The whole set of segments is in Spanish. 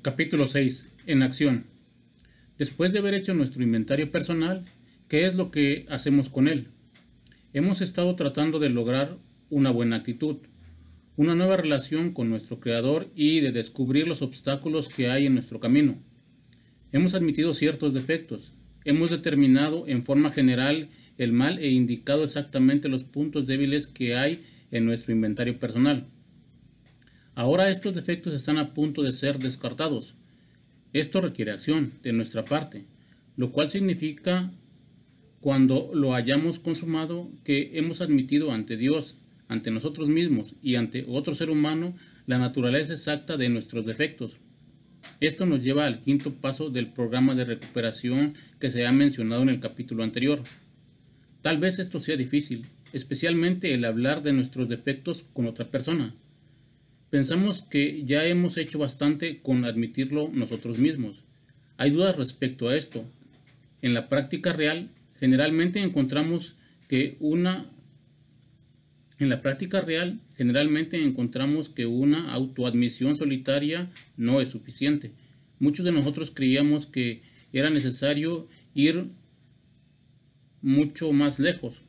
Capítulo 6. En acción. Después de haber hecho nuestro inventario personal, ¿qué es lo que hacemos con él? Hemos estado tratando de lograr una buena actitud, una nueva relación con nuestro Creador y de descubrir los obstáculos que hay en nuestro camino. Hemos admitido ciertos defectos, hemos determinado en forma general el mal e indicado exactamente los puntos débiles que hay en nuestro inventario personal. Ahora estos defectos están a punto de ser descartados. Esto requiere acción de nuestra parte, lo cual significa, cuando lo hayamos consumado, que hemos admitido ante Dios, ante nosotros mismos y ante otro ser humano la naturaleza exacta de nuestros defectos. Esto nos lleva al quinto paso del programa de recuperación que se ha mencionado en el capítulo anterior. Tal vez esto sea difícil, especialmente el hablar de nuestros defectos con otra persona. Pensamos que ya hemos hecho bastante con admitirlo nosotros mismos. Hay dudas respecto a esto. En la práctica real, generalmente encontramos que una autoadmisión solitaria no es suficiente. Muchos de nosotros creíamos que era necesario ir mucho más lejos.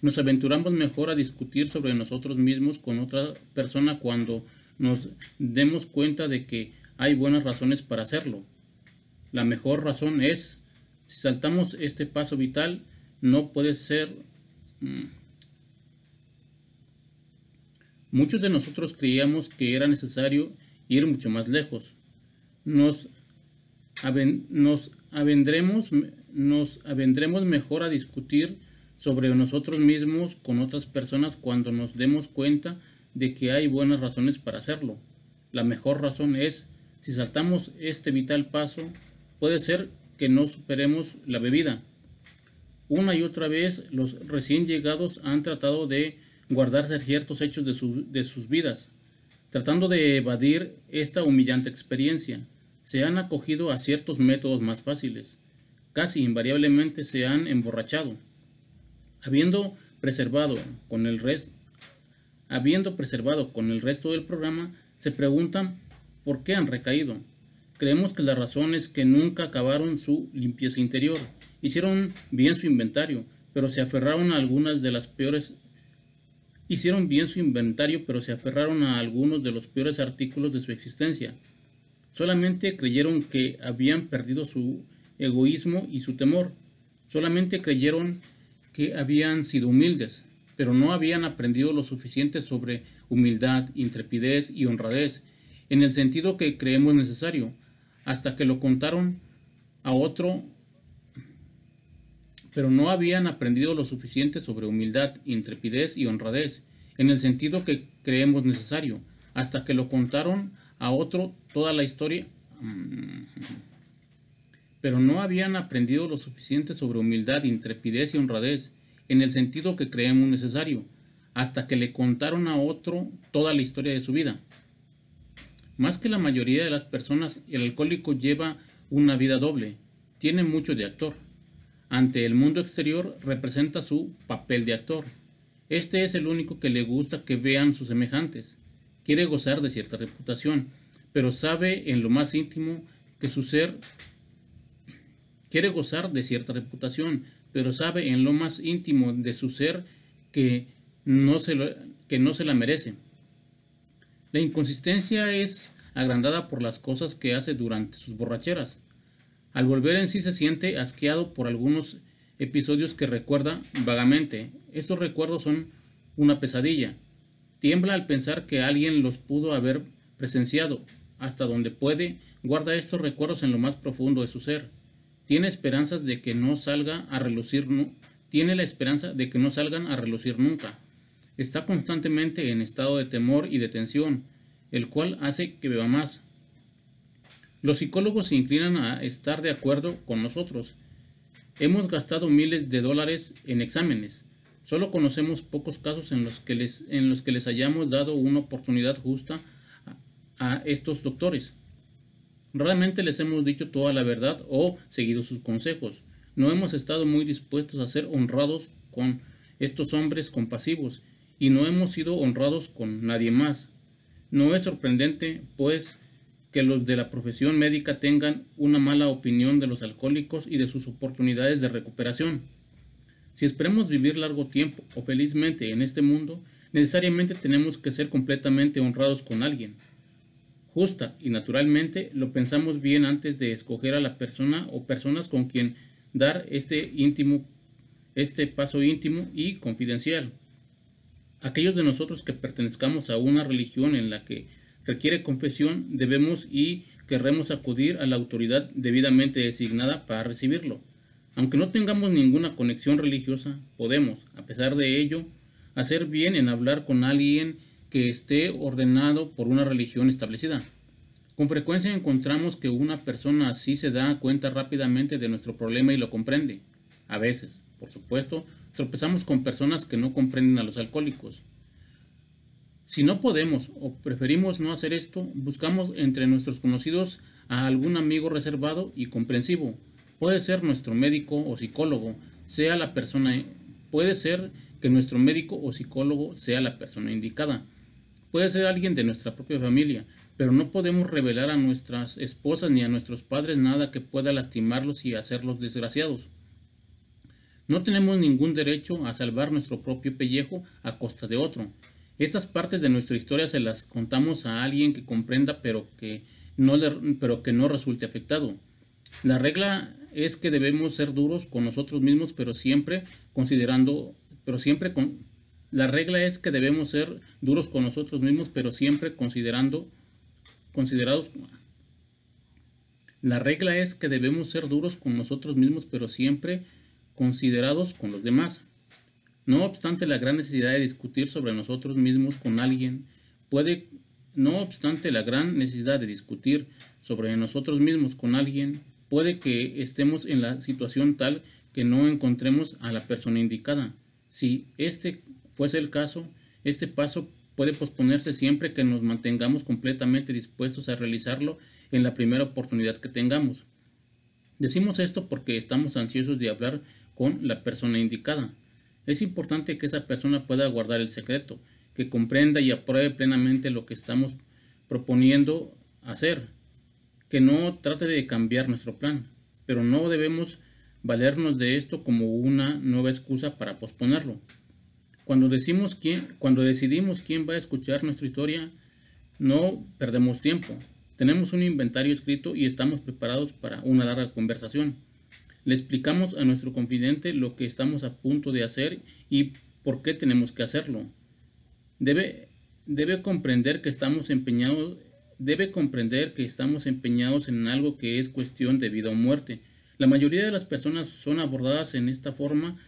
Nos aventuramos mejor a discutir sobre nosotros mismos con otra persona cuando nos demos cuenta de que hay buenas razones para hacerlo. La mejor razón es, si saltamos este paso vital, no puede ser. Muchos de nosotros creíamos que era necesario ir mucho más lejos. Nos avendremos mejor a discutir sobre nosotros mismos con otras personas cuando nos demos cuenta de que hay buenas razones para hacerlo. La mejor razón es, si saltamos este vital paso, puede ser que no superemos la bebida. Una y otra vez los recién llegados han tratado de guardarse ciertos hechos de sus vidas, tratando de evadir esta humillante experiencia. Se han acogido a ciertos métodos más fáciles. Casi invariablemente se han emborrachado. Habiendo preservado con el resto del programa, se preguntan por qué han recaído. Creemos que la razón es que nunca acabaron su limpieza interior. Hicieron bien su inventario, pero se aferraron a algunos de los peores artículos de su existencia. Solamente creyeron que habían perdido su egoísmo y su temor. Solamente creyeron que habían sido humildes, pero no habían aprendido lo suficiente sobre humildad, intrepidez y honradez, en el sentido que creemos necesario, hasta que lo contaron a otro. Pero no habían aprendido lo suficiente sobre humildad, intrepidez y honradez, en el sentido que creemos necesario, hasta que lo contaron a otro toda la historia. Pero no habían aprendido lo suficiente sobre humildad, intrepidez y honradez, en el sentido que creemos necesario, hasta que le contaron a otro toda la historia de su vida. Más que la mayoría de las personas, el alcohólico lleva una vida doble, tiene mucho de actor. Ante el mundo exterior representa su papel de actor. Este es el único que le gusta que vean sus semejantes. Quiere gozar de cierta reputación, pero sabe en lo más íntimo que su ser que no se la merece. La inconsistencia es agrandada por las cosas que hace durante sus borracheras. Al volver en sí se siente asqueado por algunos episodios que recuerda vagamente. Esos recuerdos son una pesadilla. Tiembla al pensar que alguien los pudo haber presenciado. Hasta donde puede, guarda estos recuerdos en lo más profundo de su ser. Tiene la esperanza de que no salgan a relucir nunca. Está constantemente en estado de temor y de tensión, el cual hace que beba más. Los psicólogos se inclinan a estar de acuerdo con nosotros. Hemos gastado miles de dólares en exámenes. Solo conocemos pocos casos en los que les hayamos dado una oportunidad justa a estos doctores. Raramente les hemos dicho toda la verdad o seguido sus consejos. No hemos estado muy dispuestos a ser honrados con estos hombres compasivos y no hemos sido honrados con nadie más. No es sorprendente, pues, que los de la profesión médica tengan una mala opinión de los alcohólicos y de sus oportunidades de recuperación. Si esperamos vivir largo tiempo o felizmente en este mundo, necesariamente tenemos que ser completamente honrados con alguien. Justa y naturalmente lo pensamos bien antes de escoger a la persona o personas con quien dar este paso íntimo y confidencial. Aquellos de nosotros que pertenezcamos a una religión en la que requiere confesión, debemos y querremos acudir a la autoridad debidamente designada para recibirlo. Aunque no tengamos ninguna conexión religiosa, podemos, a pesar de ello, hacer bien en hablar con alguien que esté ordenado por una religión establecida. Con frecuencia encontramos que una persona así se da cuenta rápidamente de nuestro problema y lo comprende. A veces, por supuesto, tropezamos con personas que no comprenden a los alcohólicos. Si no podemos o preferimos no hacer esto, buscamos entre nuestros conocidos a algún amigo reservado y comprensivo. Puede ser nuestro médico o psicólogo, puede ser que nuestro médico o psicólogo sea la persona indicada. Puede ser alguien de nuestra propia familia, pero no podemos revelar a nuestras esposas ni a nuestros padres nada que pueda lastimarlos y hacerlos desgraciados. No tenemos ningún derecho a salvar nuestro propio pellejo a costa de otro. Estas partes de nuestra historia se las contamos a alguien que comprenda pero que no resulte afectado. La regla es que debemos ser duros con nosotros mismos, La regla es que debemos ser duros con nosotros mismos, pero siempre La regla es que debemos ser duros con nosotros mismos, pero siempre considerados con los demás. No obstante la gran necesidad de discutir sobre nosotros mismos con alguien, puede que estemos en la situación tal que no encontremos a la persona indicada. Si este fuese el caso, este paso puede posponerse siempre que nos mantengamos completamente dispuestos a realizarlo en la primera oportunidad que tengamos. Decimos esto porque estamos ansiosos de hablar con la persona indicada. Es importante que esa persona pueda guardar el secreto, que comprenda y apruebe plenamente lo que estamos proponiendo hacer, que no trate de cambiar nuestro plan, pero no debemos valernos de esto como una nueva excusa para posponerlo. Cuando decidimos quién va a escuchar nuestra historia, no perdemos tiempo. Tenemos un inventario escrito y estamos preparados para una larga conversación. Le explicamos a nuestro confidente lo que estamos a punto de hacer y por qué tenemos que hacerlo. Debe comprender que estamos empeñados en algo que es cuestión de vida o muerte. La mayoría de las personas que son abordadas en esta forma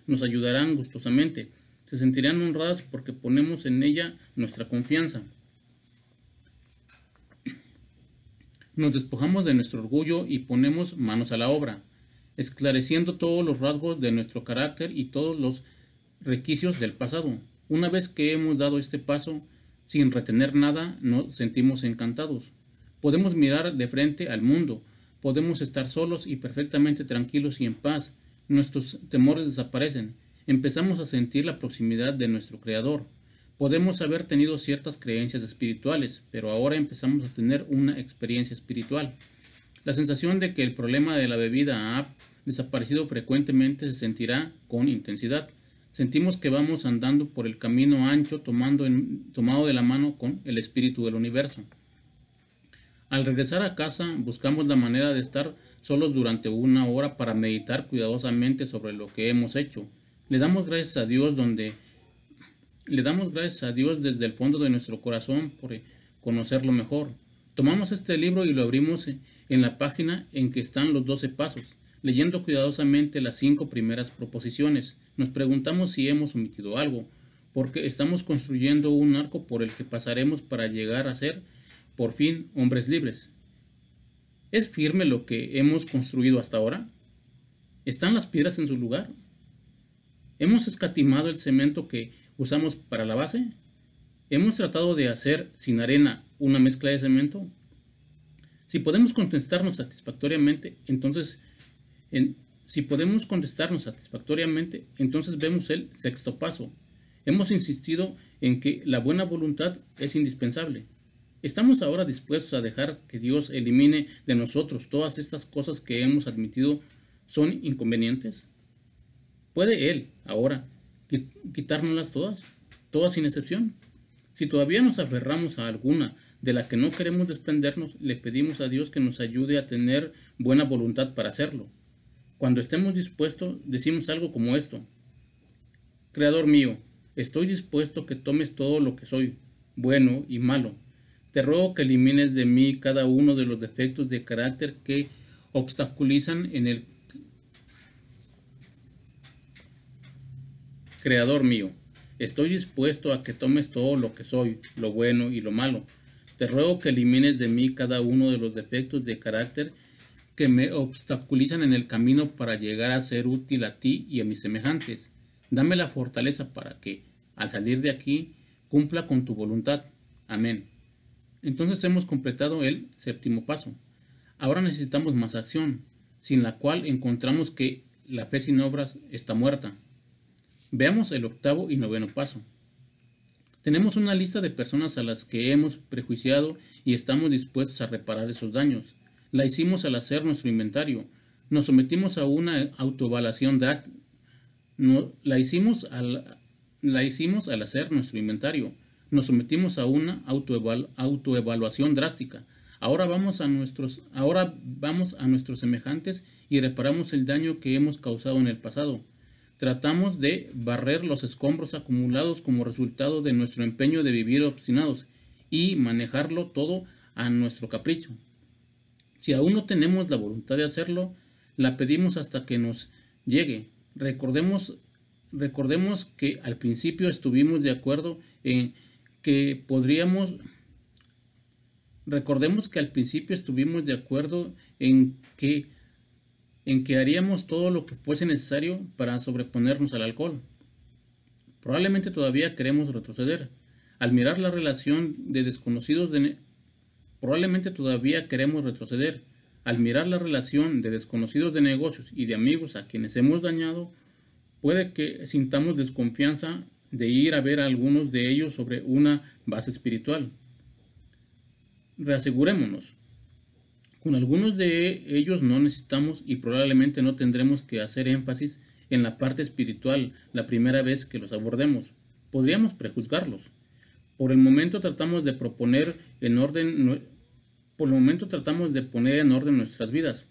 nos ayudarán gustosamente. Se sentirán honradas porque ponemos en ella nuestra confianza. Nos despojamos de nuestro orgullo y ponemos manos a la obra, esclareciendo todos los rasgos de nuestro carácter y todos los requisitos del pasado. Una vez que hemos dado este paso, sin retener nada, nos sentimos encantados. Podemos mirar de frente al mundo, podemos estar solos y perfectamente tranquilos y en paz. Nuestros temores desaparecen. Empezamos a sentir la proximidad de nuestro Creador. Podemos haber tenido ciertas creencias espirituales, pero ahora empezamos a tener una experiencia espiritual. La sensación de que el problema de la bebida ha desaparecido frecuentemente se sentirá con intensidad. Sentimos que vamos andando por el camino ancho tomado de la mano con el espíritu del universo. Al regresar a casa, buscamos la manera de estar solos durante una hora para meditar cuidadosamente sobre lo que hemos hecho. Le damos gracias a Dios desde el fondo de nuestro corazón por conocerlo mejor. Tomamos este libro y lo abrimos en la página en que están los 12 pasos. Leyendo cuidadosamente las 5 primeras proposiciones, nos preguntamos si hemos omitido algo, porque estamos construyendo un arco por el que pasaremos para llegar a ser, por fin, hombres libres. ¿Es firme lo que hemos construido hasta ahora? ¿Están las piedras en su lugar? ¿Hemos escatimado el cemento que usamos para la base? ¿Hemos tratado de hacer sin arena una mezcla de cemento? Si podemos contestarnos satisfactoriamente, entonces Si podemos contestarnos satisfactoriamente, entonces vemos el sexto paso. Hemos insistido en que la buena voluntad es indispensable. ¿Estamos ahora dispuestos a dejar que Dios elimine de nosotros todas estas cosas que hemos admitido son inconvenientes? ¿Puede Él, ahora, quitárnoslas todas? Todas sin excepción. Si todavía nos aferramos a alguna de la que no queremos desprendernos, le pedimos a Dios que nos ayude a tener buena voluntad para hacerlo. Cuando estemos dispuestos, decimos algo como esto: Creador mío, estoy dispuesto a que tomes todo lo que soy, bueno y malo. Te ruego que elimines de mí cada uno de los defectos de carácter que obstaculizan en el Creador mío, estoy dispuesto a que tomes todo lo que soy, lo bueno y lo malo. Te ruego que elimines de mí cada uno de los defectos de carácter que me obstaculizan en el camino para llegar a ser útil a ti y a mis semejantes. Dame la fortaleza para que, al salir de aquí, cumpla con tu voluntad. Amén. Entonces hemos completado el séptimo paso. Ahora necesitamos más acción, sin la cual encontramos que la fe sin obras está muerta. Veamos el octavo y noveno paso. Tenemos una lista de personas a las que hemos prejuiciado y estamos dispuestos a reparar esos daños. La hicimos al hacer nuestro inventario. Nos sometimos a una autoevaluación la hicimos al hacer nuestro inventario. Nos sometimos a una autoevaluación drástica. Ahora vamos a nuestros semejantes y reparamos el daño que hemos causado en el pasado. Tratamos de barrer los escombros acumulados como resultado de nuestro empeño de vivir obstinados y manejarlo todo a nuestro capricho. Si aún no tenemos la voluntad de hacerlo, la pedimos hasta que nos llegue. Recordemos que al principio estuvimos de acuerdo en que haríamos todo lo que fuese necesario para sobreponernos al alcohol. Probablemente todavía queremos retroceder. Al mirar la relación de desconocidos de negocios y de amigos a quienes hemos dañado, puede que sintamos desconfianza de ir a ver a algunos de ellos sobre una base espiritual. Reasegurémonos. Con algunos de ellos no necesitamos y probablemente no tendremos que hacer énfasis en la parte espiritual la primera vez que los abordemos. Podríamos prejuzgarlos. Por el momento tratamos de poner en orden nuestras vidas,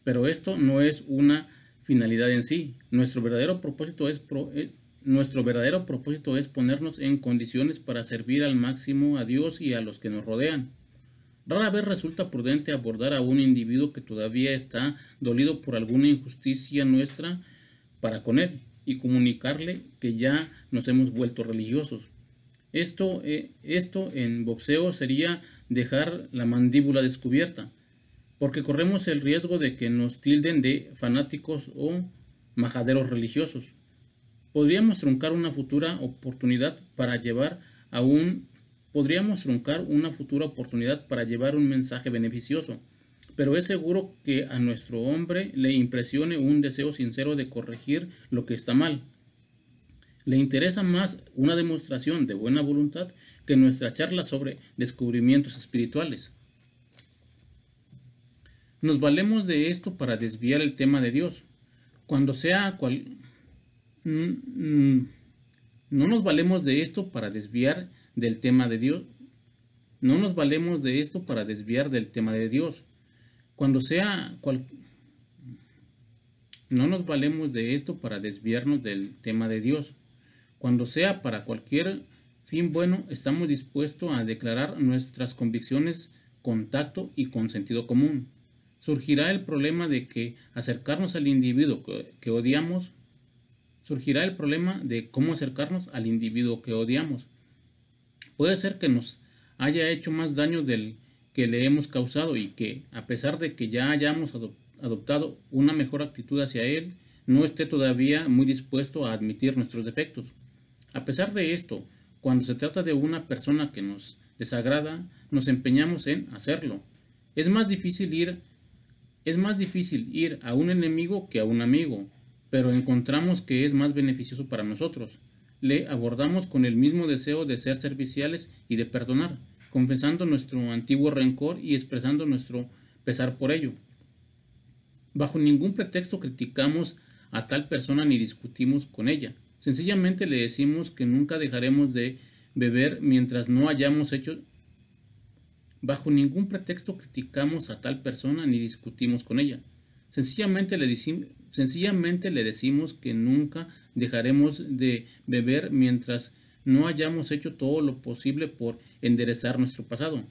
pero esto no es una finalidad en sí. Nuestro verdadero propósito es ponernos en condiciones para servir al máximo a Dios y a los que nos rodean. Rara vez resulta prudente abordar a un individuo que todavía está dolido por alguna injusticia nuestra para con él y comunicarle que ya nos hemos vuelto religiosos. Esto en boxeo sería dejar la mandíbula descubierta, porque corremos el riesgo de que nos tilden de fanáticos o majaderos religiosos. Podríamos truncar una futura oportunidad para llevar un mensaje beneficioso, pero es seguro que a nuestro hombre le impresione un deseo sincero de corregir lo que está mal. Le interesa más una demostración de buena voluntad que nuestra charla sobre descubrimientos espirituales. Nos valemos de esto para desviar el tema de Dios. No nos valemos de esto para desviar del tema de Dios. No nos valemos de esto para desviar del tema de Dios. No nos valemos de esto para desviarnos del tema de Dios. Cuando sea para cualquier fin bueno, estamos dispuestos a declarar nuestras convicciones con tacto y con sentido común. Surgirá el problema de cómo acercarnos al individuo que odiamos. Puede ser que nos haya hecho más daño del que le hemos causado y que, a pesar de que ya hayamos adoptado una mejor actitud hacia él, no esté todavía muy dispuesto a admitir nuestros defectos. A pesar de esto, cuando se trata de una persona que nos desagrada, nos empeñamos en hacerlo. Es más difícil ir Es más difícil ir a un enemigo que a un amigo, pero encontramos que es más beneficioso para nosotros. Le abordamos con el mismo deseo de ser serviciales y de perdonar, confesando nuestro antiguo rencor y expresando nuestro pesar por ello. Bajo ningún pretexto criticamos a tal persona ni discutimos con ella. Sencillamente le decimos que nunca dejaremos de beber mientras no hayamos hecho. Bajo ningún pretexto criticamos a tal persona ni discutimos con ella. Sencillamente le decimos que nunca dejaremos de beber mientras no hayamos hecho todo lo posible por enderezar nuestro pasado.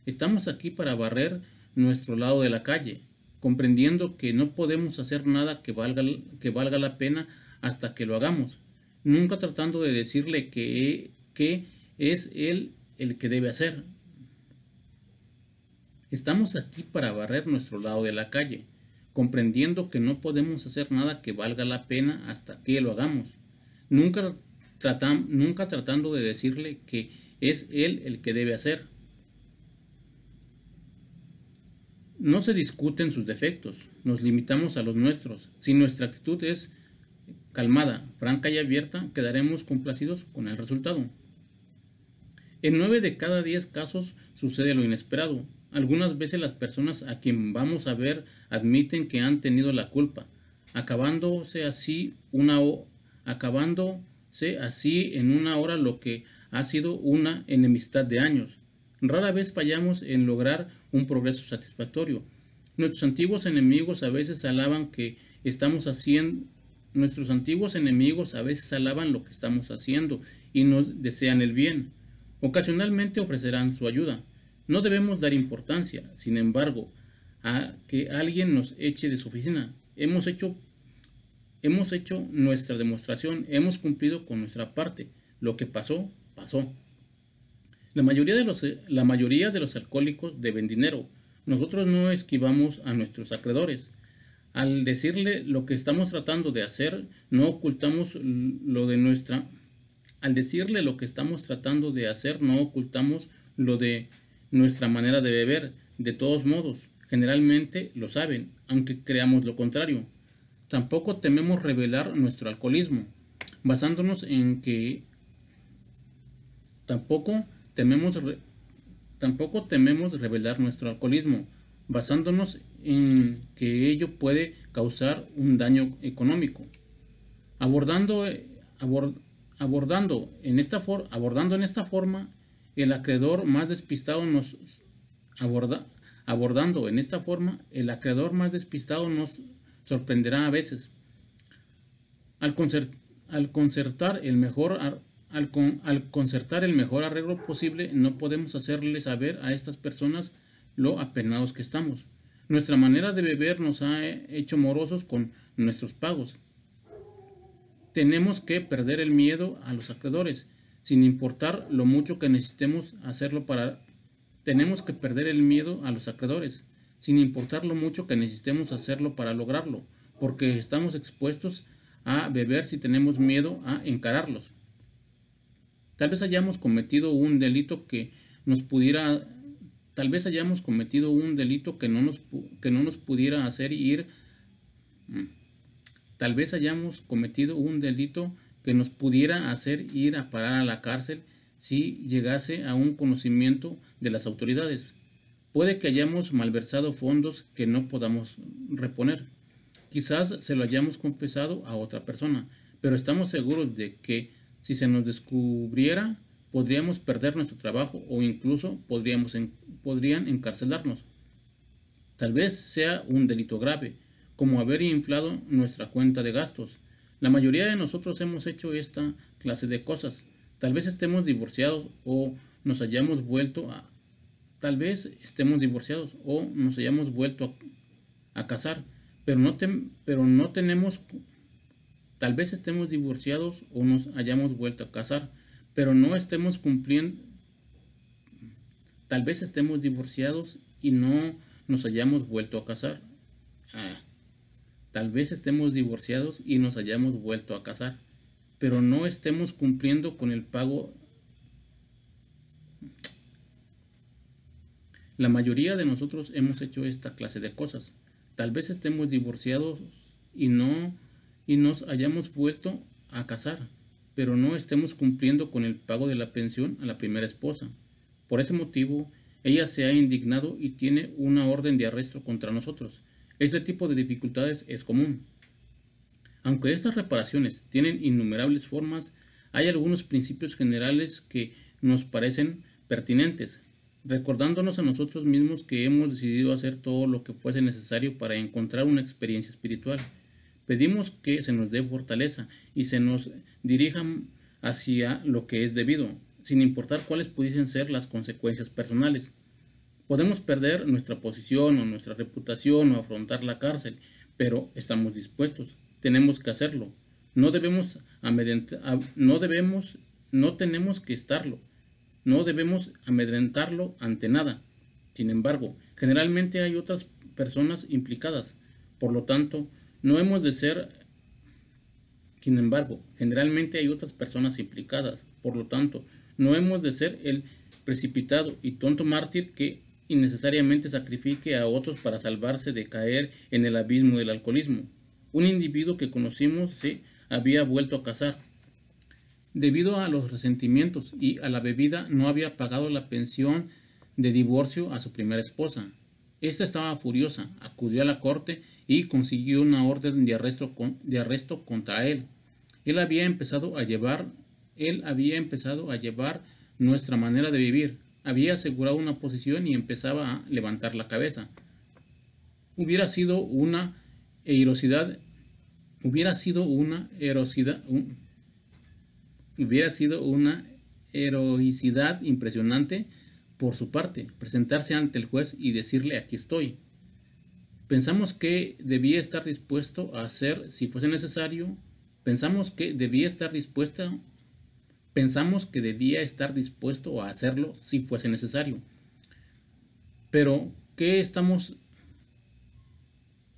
Estamos aquí para barrer nuestro lado de la calle, comprendiendo que no podemos hacer nada que valga la pena hasta que lo hagamos, nunca tratando de decirle que es él el que debe hacer. Estamos aquí para barrer nuestro lado de la calle, comprendiendo que no podemos hacer nada que valga la pena hasta que lo hagamos, nunca tratando de decirle que es él el que debe hacer. No se discuten sus defectos, nos limitamos a los nuestros. Si nuestra actitud es calmada, franca y abierta, quedaremos complacidos con el resultado. En 9 de cada 10 casos sucede lo inesperado. Algunas veces las personas a quien vamos a ver admiten que han tenido la culpa, acabándose así en una hora lo que ha sido una enemistad de años. Rara vez fallamos en lograr un progreso satisfactorio. Nuestros antiguos enemigos a veces alaban lo que estamos haciendo y nos desean el bien. Ocasionalmente ofrecerán su ayuda. No debemos dar importancia, sin embargo, a que alguien nos eche de su oficina. Hemos hecho nuestra demostración, hemos cumplido con nuestra parte. Lo que pasó, pasó. La mayoría de los alcohólicos deben dinero. Nosotros no esquivamos a nuestros acreedores. Al decirle lo que estamos tratando de hacer, no ocultamos lo de nuestra manera de beber. De todos modos, generalmente lo saben, aunque creamos lo contrario. Tampoco tememos revelar nuestro alcoholismo, basándonos en que Tampoco tememos revelar nuestro alcoholismo, basándonos en que ello puede causar un daño económico. Abordando en esta forma, el acreedor más despistado nos sorprenderá a veces. Al concertar el mejor arreglo posible, no podemos hacerle saber a estas personas lo apenados que estamos. Nuestra manera de beber nos ha hecho morosos con nuestros pagos. Tenemos que perder el miedo a los acreedores, sin importar lo mucho que necesitemos hacerlo para lograrlo, porque estamos expuestos a beber si tenemos miedo a encararlos. Tal vez hayamos cometido un delito que no nos pudiera hacer ir a parar a la cárcel si llegase a un conocimiento de las autoridades. Puede que hayamos malversado fondos que no podamos reponer. Quizás se lo hayamos confesado a otra persona, pero estamos seguros de que si se nos descubriera, podríamos perder nuestro trabajo o incluso podrían encarcelarnos. Tal vez sea un delito grave, como haber inflado nuestra cuenta de gastos. La mayoría de nosotros hemos hecho esta clase de cosas. Tal vez estemos divorciados o nos hayamos vuelto a casar, pero no tenemos. Tal vez estemos divorciados o nos hayamos vuelto a casar, pero no estemos cumpliendo. Tal vez estemos divorciados y no nos hayamos vuelto a casar. Tal vez estemos divorciados y nos hayamos vuelto a casar, pero no estemos cumpliendo con el pago. La mayoría de nosotros hemos hecho esta clase de cosas. Tal vez estemos divorciados y nos hayamos vuelto a casar, pero no estemos cumpliendo con el pago de la pensión a la primera esposa. Por ese motivo, ella se ha indignado y tiene una orden de arresto contra nosotros. Este tipo de dificultades es común. Aunque estas reparaciones tienen innumerables formas, hay algunos principios generales que nos parecen pertinentes, recordándonos a nosotros mismos que hemos decidido hacer todo lo que fuese necesario para encontrar una experiencia espiritual. Pedimos que se nos dé fortaleza y se nos dirijan hacia lo que es debido, sin importar cuáles pudiesen ser las consecuencias personales. Podemos perder nuestra posición o nuestra reputación o afrontar la cárcel, pero estamos dispuestos. Tenemos que hacerlo. No tenemos que estarlo. No debemos amedrentarlo ante nada. Sin embargo, generalmente hay otras personas implicadas. Por lo tanto, no hemos de ser... Sin embargo, generalmente hay otras personas implicadas. Por lo tanto, no hemos de ser el precipitado y tonto mártir que innecesariamente sacrifique a otros para salvarse de caer en el abismo del alcoholismo. Un individuo que conocimos se había vuelto a casar. Debido a los resentimientos y a la bebida, no había pagado la pensión de divorcio a su primera esposa. Esta estaba furiosa, acudió a la corte y consiguió una orden de arresto contra él. Él había empezado a llevar nuestra manera de vivir, había asegurado una posición y empezaba a levantar la cabeza. Hubiera sido una heroicidad impresionante por su parte, presentarse ante el juez y decirle: aquí estoy. Pensamos que debía estar dispuesto a hacer si fuese necesario. Pensamos que debía estar dispuesto a hacerlo si fuese necesario. Pero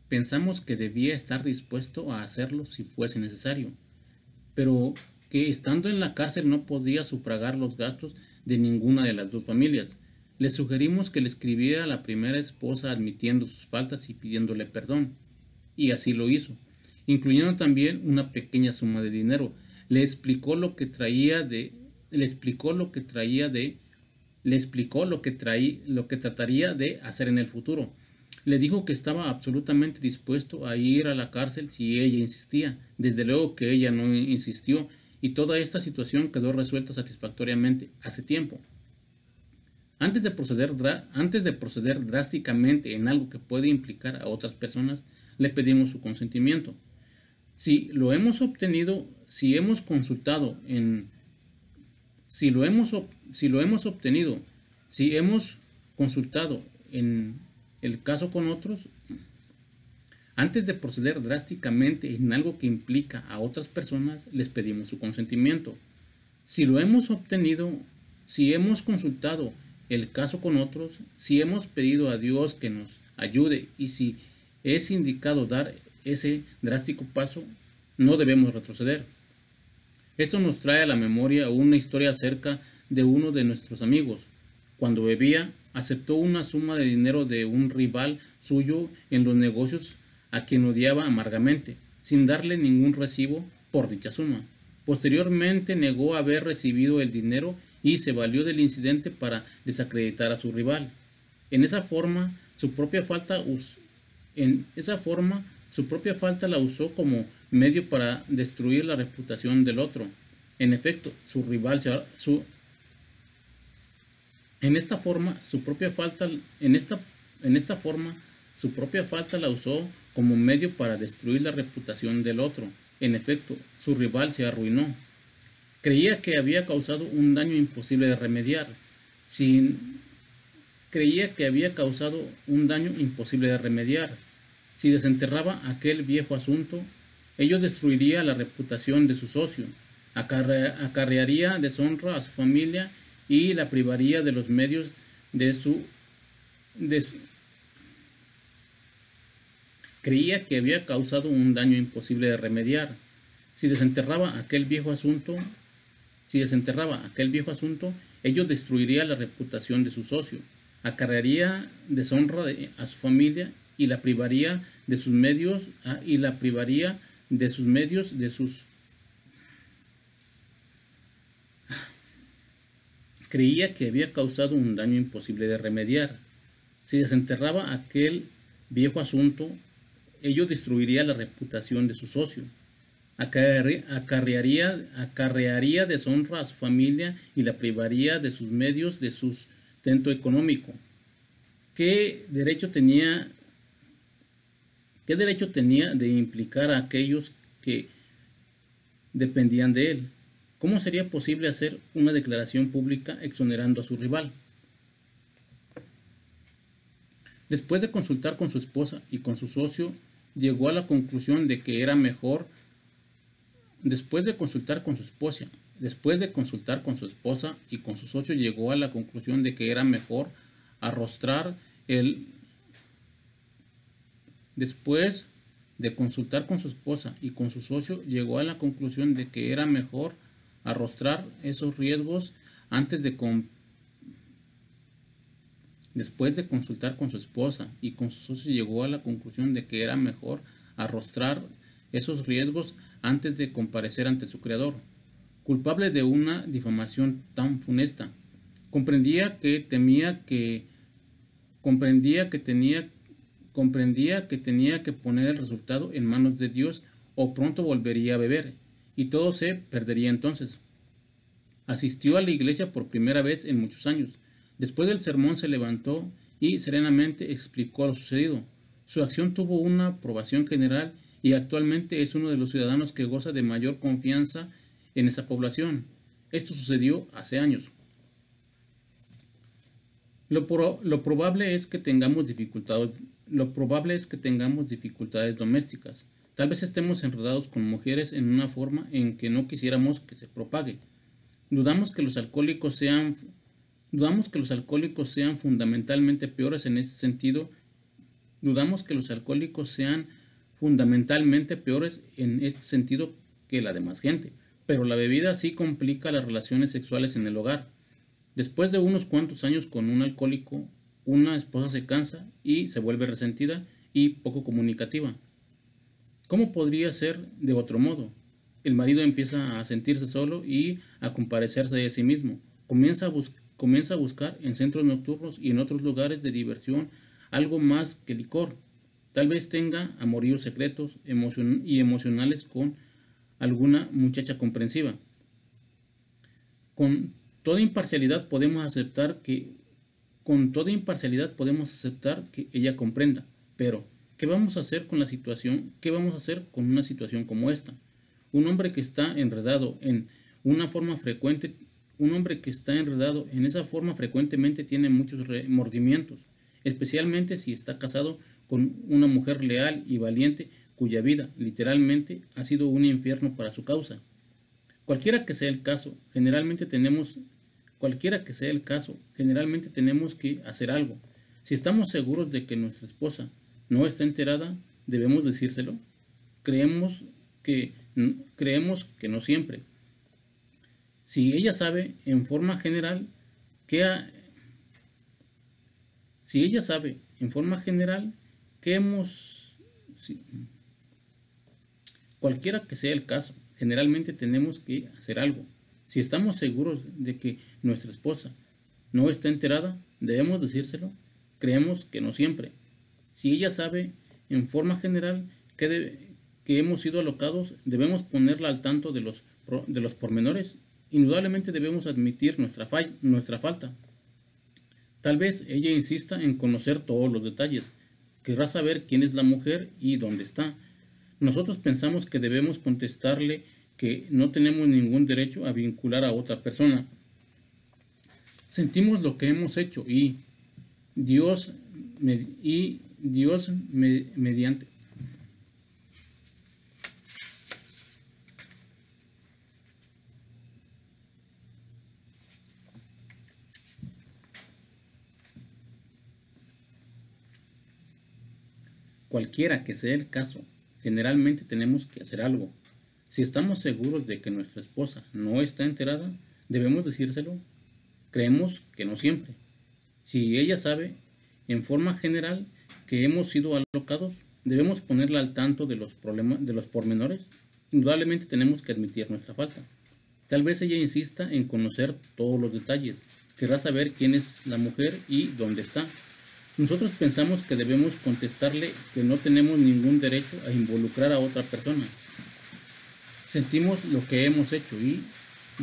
pensamos que debía estar dispuesto a hacerlo si fuese necesario. Pero que estando en la cárcel no podía sufragar los gastos de ninguna de las dos familias. Le sugerimos que le escribiera a la primera esposa admitiendo sus faltas y pidiéndole perdón. Y así lo hizo, incluyendo también una pequeña suma de dinero. Le explicó lo que trataría de hacer en el futuro. Le dijo que estaba absolutamente dispuesto a ir a la cárcel si ella insistía. Desde luego que ella no insistió y toda esta situación quedó resuelta satisfactoriamente hace tiempo. Antes de proceder drásticamente en algo que puede implicar a otras personas, le pedimos su consentimiento. Si lo hemos obtenido, si hemos consultado en el caso con otros, antes de proceder drásticamente en algo que implica a otras personas, les pedimos su consentimiento. Si lo hemos obtenido, si hemos consultado el caso con otros, si hemos pedido a Dios que nos ayude y si es indicado dar ese drástico paso, no debemos retroceder. Esto nos trae a la memoria una historia acerca de uno de nuestros amigos. Cuando bebía, aceptó una suma de dinero de un rival suyo en los negocios a quien odiaba amargamente, sin darle ningún recibo por dicha suma. Posteriormente negó haber recibido el dinero y se valió del incidente para desacreditar a su rival. En esa forma, su propia falta la usó como medio para destruir la reputación del otro. En efecto, su propia falta la usó como medio para destruir la reputación del otro. En efecto, su rival se arruinó. Creía que había causado un daño imposible de remediar. Si desenterraba aquel viejo asunto, ello destruiría la reputación de su socio, acarrearía deshonra a su familia y la privaría de los medios Creía que había causado un daño imposible de remediar. Si desenterraba aquel viejo asunto, ello destruiría la reputación de su socio, acarrearía deshonra a su familia y la privaría de sus medios creía que había causado un daño imposible de remediar. Si desenterraba aquel viejo asunto, ello destruiría la reputación de su socio, acarrearía deshonra a su familia y la privaría de sus medios de sustento económico. ¿Qué derecho tenía de implicar a aquellos que dependían de él? ¿Cómo sería posible hacer una declaración pública exonerando a su rival? Después de consultar con su esposa y con su socio, llegó a la conclusión de que era mejor Después de consultar con su esposa y con su socio, llegó a la conclusión de que era mejor arrostrar el Después de consultar con su esposa y con su socio, llegó a la conclusión de que era mejor arrostrar esos riesgos antes de Después de consultar con su esposa y con su socio, llegó a la conclusión de que era mejor arrostrar esos riesgos antes de comparecer ante su creador, culpable de una difamación tan funesta. Comprendía que tenía que poner el resultado en manos de Dios o pronto volvería a beber, y todo se perdería entonces. Asistió a la iglesia por primera vez en muchos años. Después del sermón se levantó y serenamente explicó lo sucedido. Su acción tuvo una aprobación general y actualmente es uno de los ciudadanos que goza de mayor confianza en esa población. Esto sucedió hace años. Lo probable es que tengamos dificultades domésticas. Tal vez estemos enredados con mujeres en una forma en que no quisiéramos que se propague. Dudamos que los alcohólicos sean fundamentalmente peores en ese sentido. Que la demás gente, pero la bebida sí complica las relaciones sexuales en el hogar. Después de unos cuantos años con un alcohólico, una esposa se cansa y se vuelve resentida y poco comunicativa. ¿Cómo podría ser de otro modo? El marido empieza a sentirse solo y a compadecerse de sí mismo. Comienza a buscar en centros nocturnos y en otros lugares de diversión algo más que licor. Tal vez tenga amoríos secretos y emocionales con alguna muchacha comprensiva. Con toda imparcialidad podemos aceptar que ella comprenda, pero ¿qué vamos a hacer con una situación como esta? Un hombre que está enredado en esa forma frecuentemente tiene muchos remordimientos, especialmente si está casado con una mujer leal y valiente cuya vida, literalmente, ha sido un infierno para su causa. Cualquiera que sea el caso, generalmente tenemos que hacer algo. Si estamos seguros de que nuestra esposa no está enterada, ¿debemos decírselo? Creemos que no siempre. Si ella sabe en forma general que Cualquiera que sea el caso, generalmente tenemos que hacer algo. Si estamos seguros de que nuestra esposa no está enterada, ¿debemos decírselo? Creemos que no siempre. Si ella sabe en forma general que hemos sido alocados, debemos ponerla al tanto de los pormenores. Indudablemente debemos admitir nuestra falta. Tal vez ella insista en conocer todos los detalles. Querrá saber quién es la mujer y dónde está. Nosotros pensamos que debemos contestarle que no tenemos ningún derecho a vincular a otra persona. Sentimos lo que hemos hecho y Dios mediante Cualquiera que sea el caso, generalmente tenemos que hacer algo. Si estamos seguros de que nuestra esposa no está enterada, ¿debemos decírselo? Creemos que no siempre. Si ella sabe, en forma general, que hemos sido alocados, debemos ponerla al tanto de los problemas, de los pormenores. Indudablemente tenemos que admitir nuestra falta. Tal vez ella insista en conocer todos los detalles. Querrá saber quién es la mujer y dónde está. Nosotros pensamos que debemos contestarle que no tenemos ningún derecho a involucrar a otra persona. Sentimos lo que hemos hecho y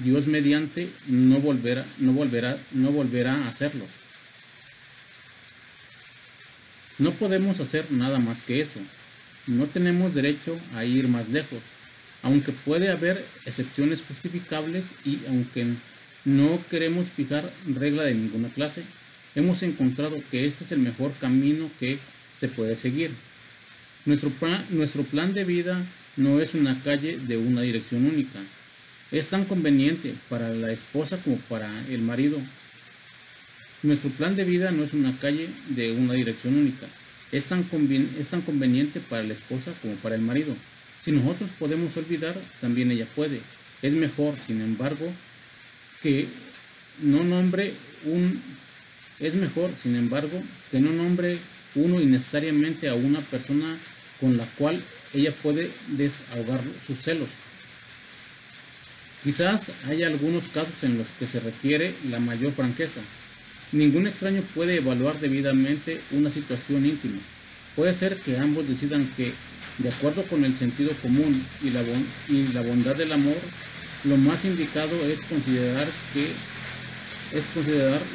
Dios mediante no volverá a hacerlo. No podemos hacer nada más que eso. No tenemos derecho a ir más lejos, aunque puede haber excepciones justificables y aunque no queremos fijar regla de ninguna clase, hemos encontrado que este es el mejor camino que se puede seguir. Nuestro plan de vida no es una calle de una dirección única. Es tan conveniente para la esposa como para el marido. Nuestro plan de vida no es una calle de una dirección única. Es tan conveniente para la esposa como para el marido. Si nosotros podemos olvidar, también ella puede. Es mejor, sin embargo, que no nombre uno innecesariamente a una persona con la cual ella puede desahogar sus celos. Quizás haya algunos casos en los que se requiere la mayor franqueza. Ningún extraño puede evaluar debidamente una situación íntima. Puede ser que ambos decidan que, de acuerdo con el sentido común y la bondad del amor, lo más indicado es considerar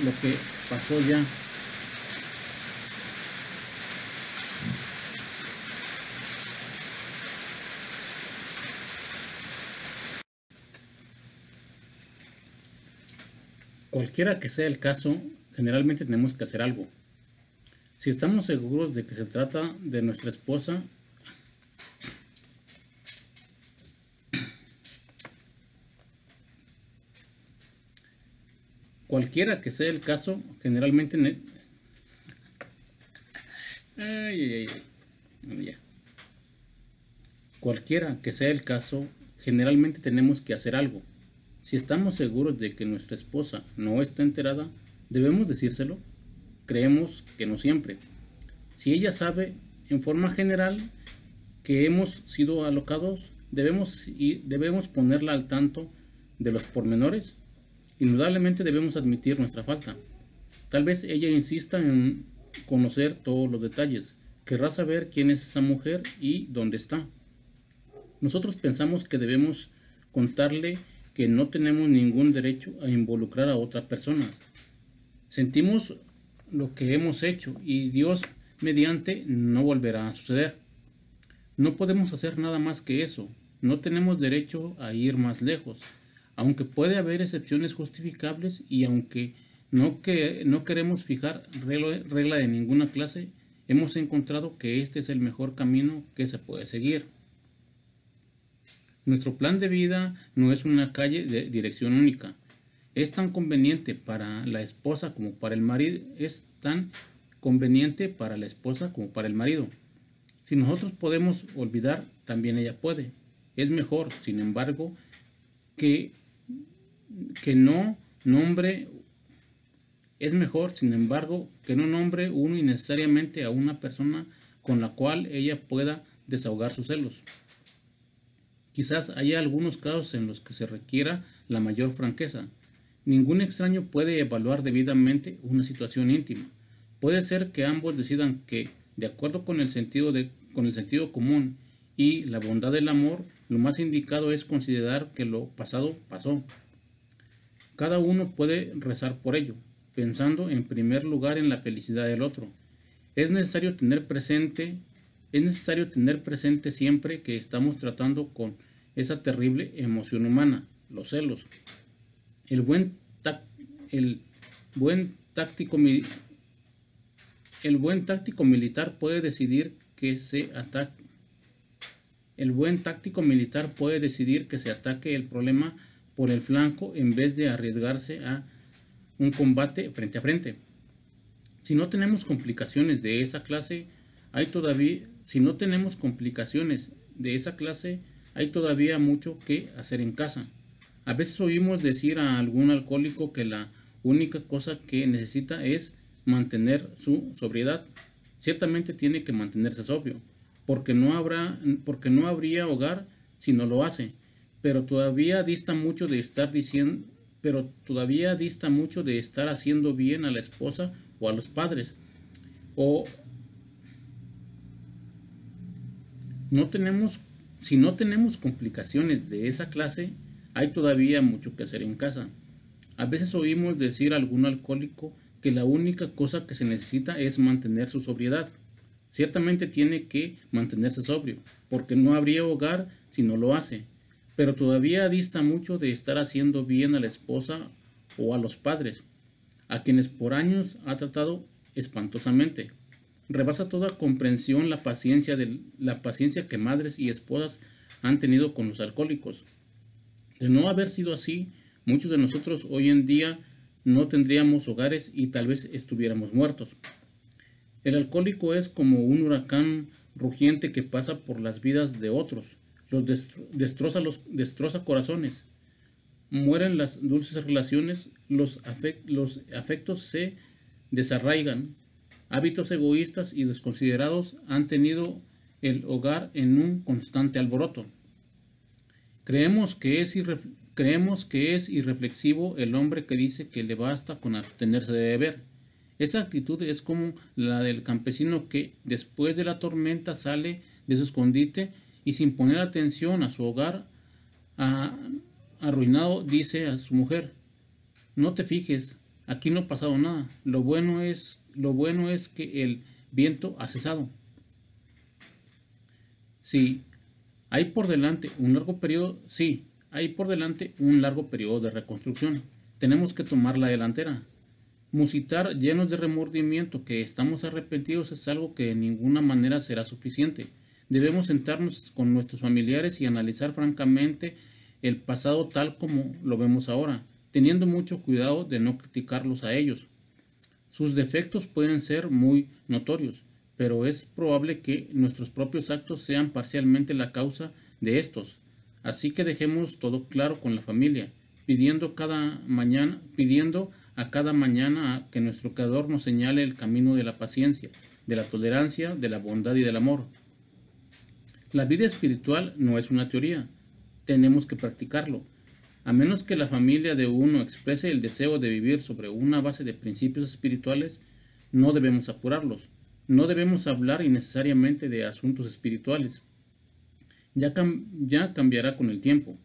lo que pasó ya. Cualquiera que sea el caso, generalmente tenemos que hacer algo. Si estamos seguros de que se trata de nuestra esposa, cualquiera que sea el caso, generalmente cualquiera que sea el caso, generalmente tenemos que hacer algo. Si estamos seguros de que nuestra esposa no está enterada, ¿debemos decírselo? Creemos que no siempre. Si ella sabe, en forma general, que hemos sido alocados, debemos ponerla al tanto de los pormenores. Indudablemente debemos admitir nuestra falta. Tal vez ella insista en conocer todos los detalles. Querrá saber quién es esa mujer y dónde está. Nosotros pensamos que debemos contarle que no tenemos ningún derecho a involucrar a otra persona. Sentimos lo que hemos hecho y Dios mediante no volverá a suceder. No podemos hacer nada más que eso. No tenemos derecho a ir más lejos, aunque puede haber excepciones justificables y aunque no queremos fijar regla de ninguna clase, hemos encontrado que este es el mejor camino que se puede seguir. Nuestro plan de vida no es una calle de dirección única. Es tan conveniente para la esposa como para el marido. Si nosotros podemos olvidar, también ella puede. Es mejor, sin embargo, que no nombre uno innecesariamente a una persona con la cual ella pueda desahogar sus celos. Quizás haya algunos casos en los que se requiera la mayor franqueza. Ningún extraño puede evaluar debidamente una situación íntima. Puede ser que ambos decidan que, de acuerdo con el sentido común y la bondad del amor, lo más indicado es considerar que lo pasado pasó. Cada uno puede rezar por ello, pensando en primer lugar en la felicidad del otro. Es necesario tener presente siempre que estamos tratando con esa terrible emoción humana, los celos. El buen táctico militar puede decidir que se ataque el problema por el flanco en vez de arriesgarse a un combate frente a frente. Si no tenemos complicaciones de esa clase, hay todavía mucho que hacer en casa. A veces oímos decir a algún alcohólico que la única cosa que necesita es mantener su sobriedad. Ciertamente tiene que mantenerse sobrio, porque no habría hogar si no lo hace, pero todavía dista mucho de estar diciendo, pero todavía dista mucho de estar haciendo bien a la esposa o a los padres. O no tenemos, si no tenemos complicaciones de esa clase, hay todavía mucho que hacer en casa. A veces oímos decir a algún alcohólico que la única cosa que se necesita es mantener su sobriedad. Ciertamente tiene que mantenerse sobrio, porque no habría hogar si no lo hace, pero todavía dista mucho de estar haciendo bien a la esposa o a los padres, a quienes por años ha tratado espantosamente. Rebasa toda comprensión la paciencia que madres y esposas han tenido con los alcohólicos. De no haber sido así, muchos de nosotros hoy en día no tendríamos hogares y tal vez estuviéramos muertos. El alcohólico es como un huracán rugiente que pasa por las vidas de otros, los destroza corazones, mueren las dulces relaciones, los afectos se desarraigan, hábitos egoístas y desconsiderados han tenido el hogar en un constante alboroto. Creemos que es irreflexivo el hombre que dice que le basta con abstenerse de beber. Esa actitud es como la del campesino que, después de la tormenta, sale de su escondite y sin poner atención a su hogar arruinado, dice a su mujer: no te fijes, aquí no ha pasado nada, lo bueno es que el viento ha cesado. Sí, hay por delante un largo periodo de reconstrucción. Tenemos que tomar la delantera. Musitar llenos de remordimiento que estamos arrepentidos es algo que de ninguna manera será suficiente. Debemos sentarnos con nuestros familiares y analizar francamente el pasado tal como lo vemos ahora, teniendo mucho cuidado de no criticarlos a ellos. Sus defectos pueden ser muy notorios, pero es probable que nuestros propios actos sean parcialmente la causa de estos. Así que dejemos todo claro con la familia, pidiendo a cada mañana que nuestro Creador nos señale el camino de la paciencia, de la tolerancia, de la bondad y del amor. La vida espiritual no es una teoría, tenemos que practicarlo. A menos que la familia de uno exprese el deseo de vivir sobre una base de principios espirituales, no debemos apurarlos. No debemos hablar innecesariamente de asuntos espirituales. Ya cambiará con el tiempo.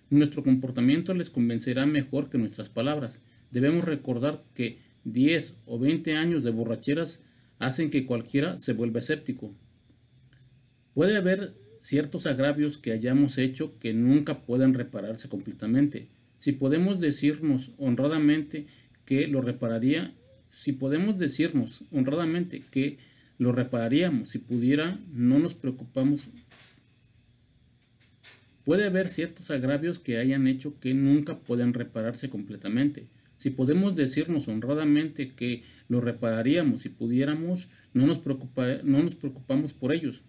Nuestro comportamiento les convencerá mejor que nuestras palabras. Debemos recordar que 10 o 20 años de borracheras hacen que cualquiera se vuelva escéptico. Puede haber ciertos agravios que hayamos hecho que nunca puedan repararse completamente. Si podemos decirnos honradamente que lo repararíamos, si pudiera, no nos preocupamos. Puede haber ciertos agravios que hayan hecho que nunca puedan repararse completamente. Si podemos decirnos honradamente que lo repararíamos si pudiéramos, no nos preocupamos por ellos.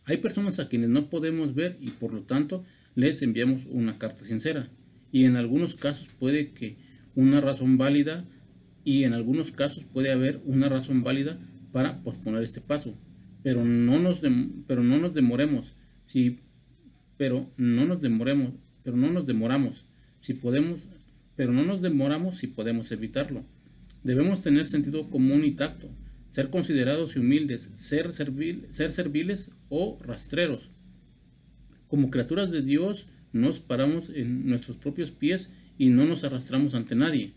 Hay personas a quienes no podemos ver y por lo tanto les enviamos una carta sincera. Y en algunos casos puede haber una razón válida para posponer este paso. Pero no nos demoramos si podemos evitarlo. Debemos tener sentido común y tacto, ser considerados y humildes, ser serviles o rastreros. Como criaturas de Dios, nos paramos en nuestros propios pies y no nos arrastramos ante nadie.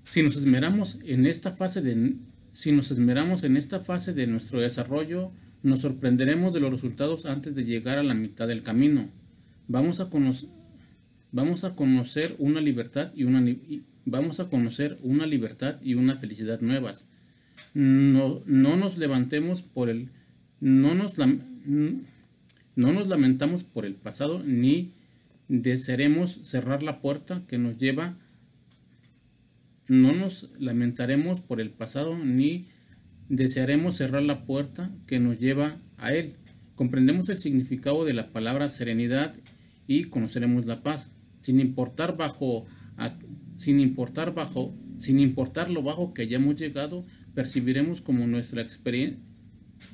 Si nos esmeramos en esta fase de nuestro desarrollo, nos sorprenderemos de los resultados antes de llegar a la mitad del camino. Vamos a conocer una libertad y una felicidad nuevas. No nos lamentamos por el pasado, ni desearemos cerrar la puerta que nos lleva. No nos lamentaremos por el pasado, ni desearemos cerrar la puerta que nos lleva a él. Comprendemos el significado de la palabra serenidad y conoceremos la paz. Sin importar bajo a- sin importar lo bajo que hayamos llegado, percibiremos como nuestra experiencia,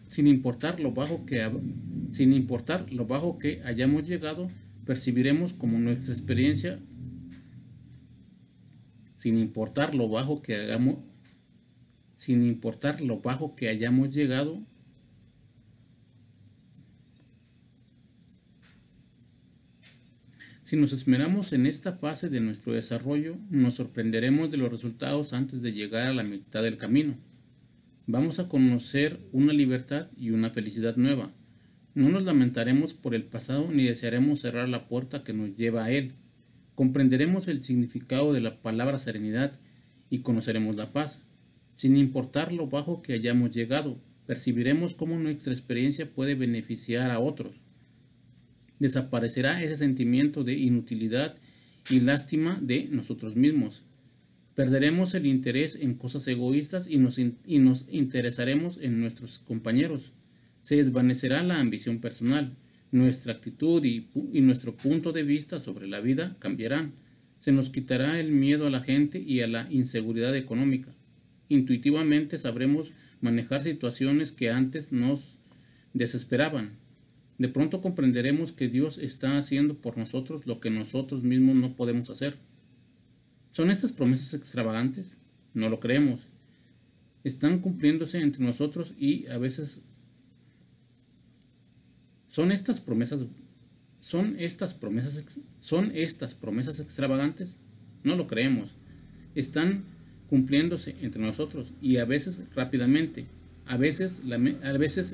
sin importar lo bajo que, sin importar lo bajo que hayamos llegado, percibiremos como nuestra experiencia, sin importar lo bajo que hagamos, sin importar lo bajo que hayamos llegado, si nos esmeramos en esta fase de nuestro desarrollo, nos sorprenderemos de los resultados antes de llegar a la mitad del camino. Vamos a conocer una libertad y una felicidad nueva. No nos lamentaremos por el pasado ni desearemos cerrar la puerta que nos lleva a él. Comprenderemos el significado de la palabra serenidad y conoceremos la paz. Sin importar lo bajo que hayamos llegado, percibiremos cómo nuestra experiencia puede beneficiar a otros. Desaparecerá ese sentimiento de inutilidad y lástima de nosotros mismos. Perderemos el interés en cosas egoístas y nos interesaremos en nuestros compañeros. Se desvanecerá la ambición personal. Nuestra actitud y nuestro punto de vista sobre la vida cambiarán. Se nos quitará el miedo a la gente y a la inseguridad económica. Intuitivamente sabremos manejar situaciones que antes nos desesperaban. De pronto comprenderemos que Dios está haciendo por nosotros lo que nosotros mismos no podemos hacer. ¿Son estas promesas extravagantes? No lo creemos. Están cumpliéndose entre nosotros y a veces ¿Son estas promesas extravagantes? No lo creemos. Están cumpliéndose entre nosotros y a veces rápidamente, a veces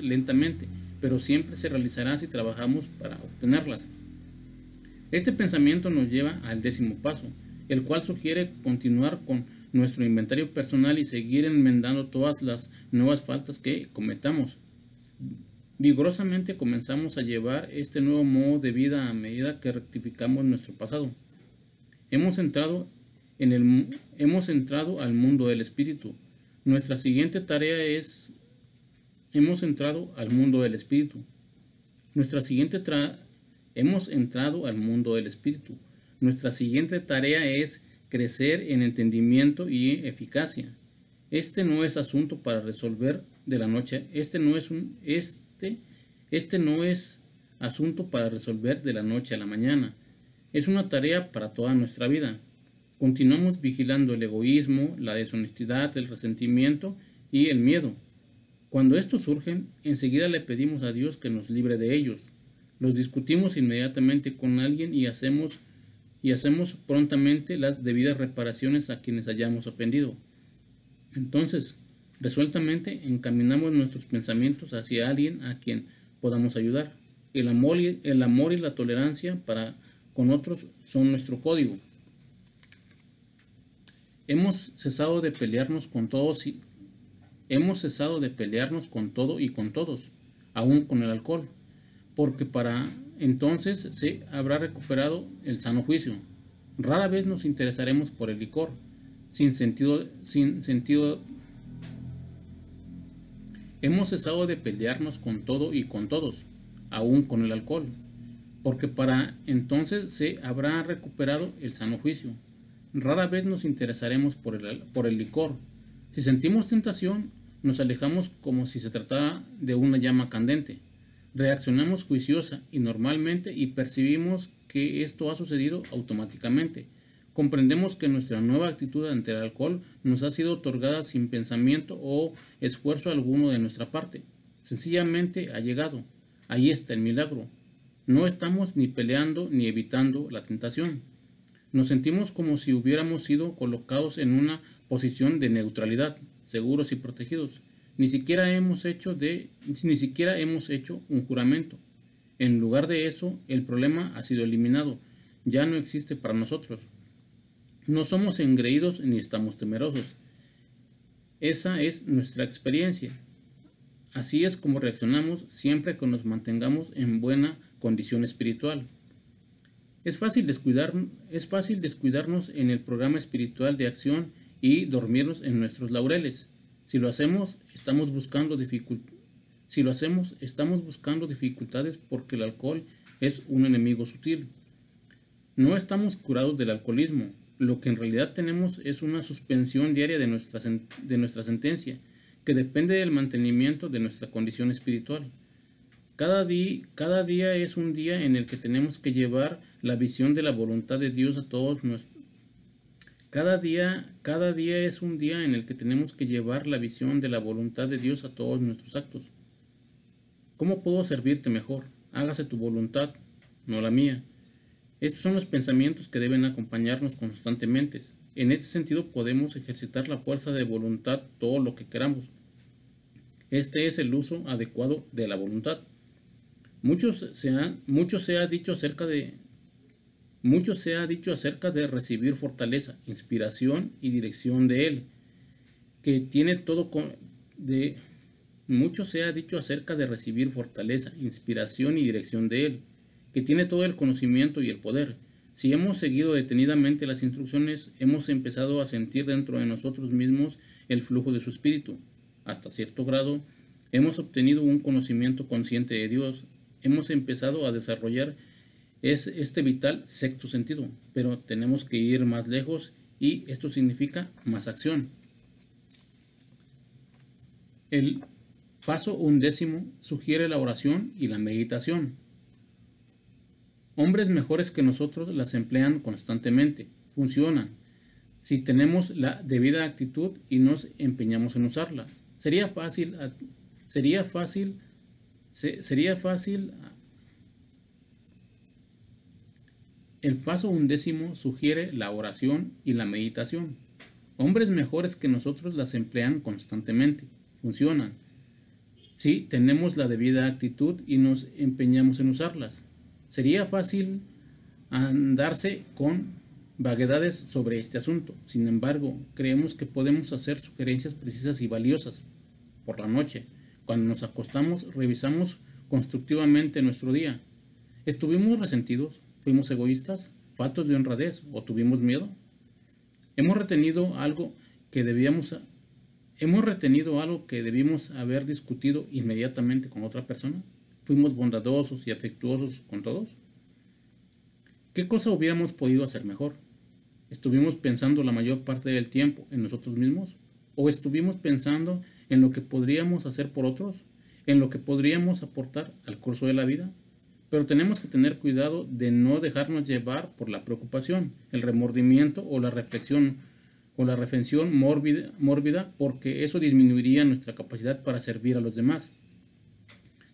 lentamente, pero siempre se realizará si trabajamos para obtenerlas. Este pensamiento nos lleva al 10º paso, el cual sugiere continuar con nuestro inventario personal y seguir enmendando todas las nuevas faltas que cometamos. Vigorosamente comenzamos a llevar este nuevo modo de vida a medida que rectificamos nuestro pasado. Hemos entrado al mundo del espíritu. Nuestra siguiente tarea es Hemos entrado al mundo del espíritu. Hemos entrado al mundo del espíritu. Nuestra siguiente tarea es crecer en entendimiento y eficacia. Este no es asunto para resolver de la noche. Este no es asunto para resolver de la noche a la mañana. Es una tarea para toda nuestra vida. Continuamos vigilando el egoísmo, la deshonestidad, el resentimiento y el miedo. Cuando estos surgen, enseguida le pedimos a Dios que nos libre de ellos. Los discutimos inmediatamente con alguien y hacemos prontamente las debidas reparaciones a quienes hayamos ofendido. Entonces, resueltamente encaminamos nuestros pensamientos hacia alguien a quien podamos ayudar. El amor y la tolerancia para con otros son nuestro código. Hemos cesado de pelearnos con todo y con todos, aún con el alcohol, porque para entonces se habrá recuperado el sano juicio. Rara vez nos interesaremos por el licor, Hemos cesado de pelearnos con todo y con todos, aún con el alcohol, porque para entonces se habrá recuperado el sano juicio. Rara vez nos interesaremos por el licor. Si sentimos tentación, nos alejamos como si se tratara de una llama candente. Reaccionamos juiciosa y normalmente y percibimos que esto ha sucedido automáticamente. Comprendemos que nuestra nueva actitud ante el alcohol nos ha sido otorgada sin pensamiento o esfuerzo alguno de nuestra parte. Sencillamente ha llegado. Ahí está el milagro. No estamos ni peleando ni evitando la tentación. Nos sentimos como si hubiéramos sido colocados en una posición de neutralidad, seguros y protegidos. Ni siquiera hemos hecho un juramento. En lugar de eso, el problema ha sido eliminado. Ya no existe para nosotros. No somos engreídos ni estamos temerosos. Esa es nuestra experiencia. Así es como reaccionamos siempre que nos mantengamos en buena condición espiritual. Es fácil descuidarnos en el programa espiritual de acción y dormirnos en nuestros laureles. Si lo hacemos, estamos buscando dificultades porque el alcohol es un enemigo sutil. No estamos curados del alcoholismo. Lo que en realidad tenemos es una suspensión diaria de nuestra sentencia, que depende del mantenimiento de nuestra condición espiritual. Cada día es un día en el que tenemos que llevar la visión de la voluntad de Dios a todos nuestros. Cada día es un día en el que tenemos que llevar la visión de la voluntad de Dios a todos nuestros actos. ¿Cómo puedo servirte mejor? Hágase tu voluntad, no la mía. Estos son los pensamientos que deben acompañarnos constantemente. En este sentido podemos ejercitar la fuerza de voluntad todo lo que queramos. Este es el uso adecuado de la voluntad. Mucho se ha dicho acerca de recibir fortaleza, inspiración y dirección de Él, que tiene todo mucho se ha dicho acerca de recibir fortaleza, inspiración y dirección de Él, que tiene todo el conocimiento y el poder. Si hemos seguido detenidamente las instrucciones, hemos empezado a sentir dentro de nosotros mismos el flujo de su espíritu. Hasta cierto grado, hemos obtenido un conocimiento consciente de Dios. Hemos empezado a desarrollar este vital sexto sentido, pero tenemos que ir más lejos y esto significa más acción. El paso 11 sugiere la oración y la meditación. Hombres mejores que nosotros las emplean constantemente, funcionan, si tenemos la debida actitud y nos empeñamos en usarla. Sería fácil. El paso 11 sugiere la oración y la meditación. Hombres mejores que nosotros las emplean constantemente, funcionan, si tenemos la debida actitud y nos empeñamos en usarlas. Sería fácil andarse con vaguedades sobre este asunto. Sin embargo, creemos que podemos hacer sugerencias precisas y valiosas. Por la noche, cuando nos acostamos, revisamos constructivamente nuestro día. ¿Estuvimos resentidos? ¿Fuimos egoístas? ¿Faltos de honradez? ¿O tuvimos miedo? ¿Hemos retenido algo que debimos haber discutido inmediatamente con otra persona? ¿Fuimos bondadosos y afectuosos con todos? ¿Qué cosa hubiéramos podido hacer mejor? ¿Estuvimos pensando la mayor parte del tiempo en nosotros mismos? ¿O estuvimos pensando en lo que podríamos hacer por otros? ¿En lo que podríamos aportar al curso de la vida? Pero tenemos que tener cuidado de no dejarnos llevar por la preocupación, el remordimiento o la reflexión mórbida, porque eso disminuiría nuestra capacidad para servir a los demás.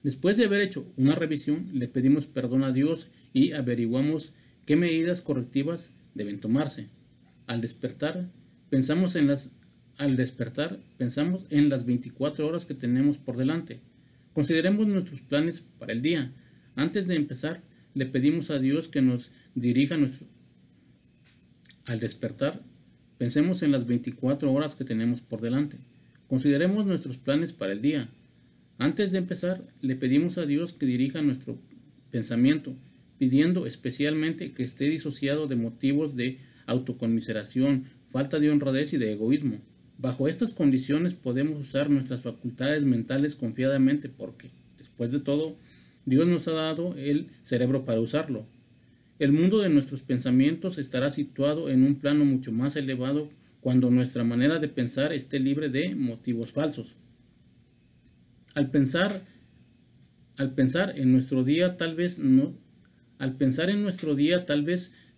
Después de haber hecho una revisión, le pedimos perdón a Dios y averiguamos qué medidas correctivas deben tomarse. Al despertar, pensamos en las 24 horas que tenemos por delante. Consideremos nuestros planes para el día. Antes de empezar, le pedimos a Dios que nos dirija Al despertar, pensemos en las 24 horas que tenemos por delante. Consideremos nuestros planes para el día. Antes de empezar, le pedimos a Dios que dirija nuestro pensamiento, pidiendo especialmente que esté disociado de motivos de autoconmiseración, falta de honradez y de egoísmo. Bajo estas condiciones podemos usar nuestras facultades mentales confiadamente porque, después de todo, Dios nos ha dado el cerebro para usarlo. El mundo de nuestros pensamientos estará situado en un plano mucho más elevado cuando nuestra manera de pensar esté libre de motivos falsos. Al pensar en nuestro día tal vez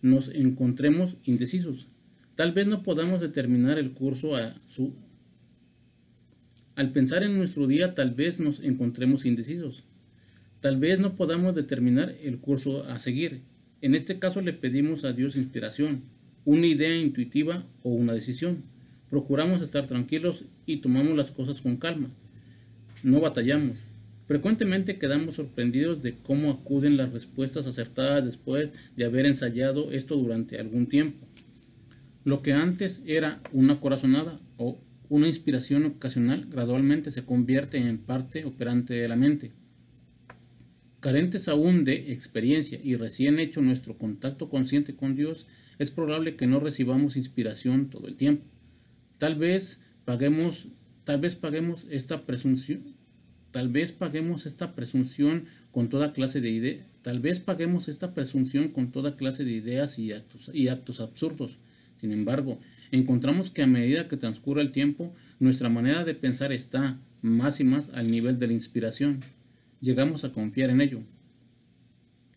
nos encontremos indecisos. Tal vez no podamos determinar el curso Al pensar en nuestro día tal vez nos encontremos indecisos. Tal vez no podamos determinar el curso a seguir. En este caso le pedimos a Dios inspiración, una idea intuitiva o una decisión. Procuramos estar tranquilos y tomamos las cosas con calma. No batallamos. Frecuentemente quedamos sorprendidos de cómo acuden las respuestas acertadas después de haber ensayado esto durante algún tiempo. Lo que antes era una corazonada o una inspiración ocasional gradualmente se convierte en parte operante de la mente. Carentes aún de experiencia y recién hecho nuestro contacto consciente con Dios, es probable que no recibamos inspiración todo el tiempo. Tal vez paguemos esta presunción con toda clase de ideas y actos absurdos. Sin embargo, encontramos que a medida que transcurre el tiempo, nuestra manera de pensar está más y más al nivel de la inspiración. Llegamos a confiar en ello.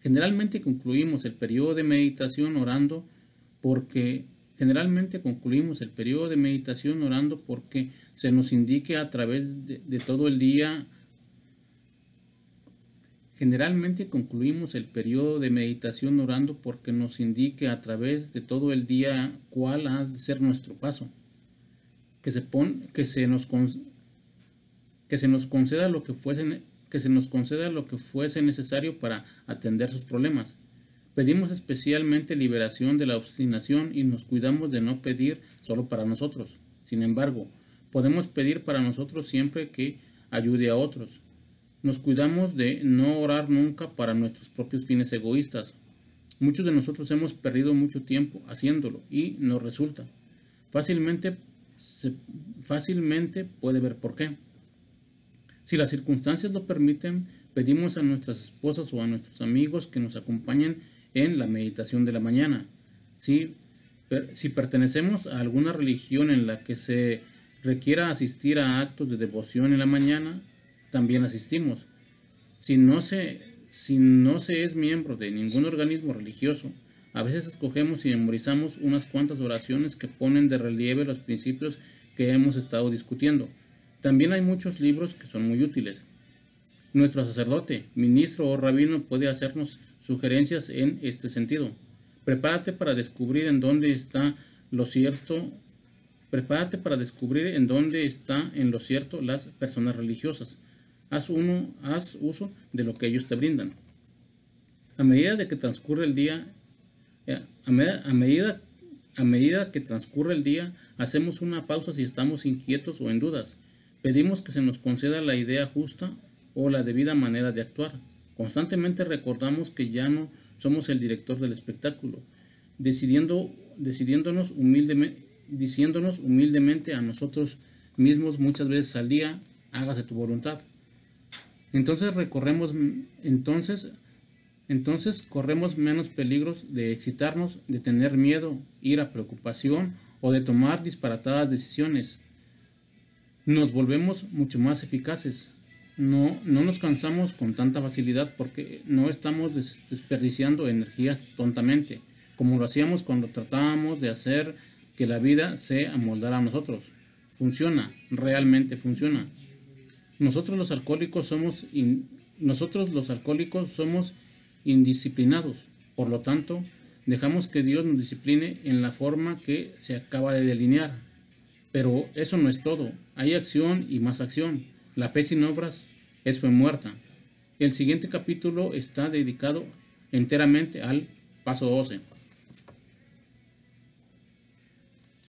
Generalmente concluimos el periodo de meditación orando porque se nos indique a través de todo el día. Generalmente concluimos el periodo de meditación orando porque nos indique a través de todo el día cuál ha de ser nuestro paso. Que se nos conceda lo que fuese necesario para atender sus problemas. Pedimos especialmente liberación de la obstinación y nos cuidamos de no pedir solo para nosotros. Sin embargo, podemos pedir para nosotros siempre que ayude a otros. Nos cuidamos de no orar nunca para nuestros propios fines egoístas. Muchos de nosotros hemos perdido mucho tiempo haciéndolo y nos resulta. Fácilmente puede ver por qué. Si las circunstancias lo permiten, pedimos a nuestras esposas o a nuestros amigos que nos acompañen en la meditación de la mañana. Si pertenecemos a alguna religión en la que se requiera asistir a actos de devoción en la mañana, también asistimos. Si no se es miembro de ningún organismo religioso, a veces escogemos y memorizamos unas cuantas oraciones que ponen de relieve los principios que hemos estado discutiendo. También hay muchos libros que son muy útiles. Nuestro sacerdote, ministro o rabino puede hacernos sugerencias en este sentido. Prepárate para descubrir en dónde está en lo cierto las personas religiosas. Haz uso de lo que ellos te brindan. A medida que transcurre el día, hacemos una pausa si estamos inquietos o en dudas. Pedimos que se nos conceda la idea justa o la debida manera de actuar. Constantemente recordamos que ya no somos el director del espectáculo, diciéndonos humildemente a nosotros mismos muchas veces al día, hágase tu voluntad. Entonces corremos menos peligros de excitarnos, de tener miedo, ira, preocupación o de tomar disparatadas decisiones. Nos volvemos mucho más eficaces. No nos cansamos con tanta facilidad porque no estamos desperdiciando energías tontamente, como lo hacíamos cuando tratábamos de hacer que la vida se amoldara a nosotros. Funciona, realmente funciona. Nosotros los alcohólicos somos indisciplinados, por lo tanto, dejamos que Dios nos discipline en la forma que se acaba de delinear. Pero eso no es todo, hay acción y más acción. La fe sin obras es fe muerta. El siguiente capítulo está dedicado enteramente al paso 12.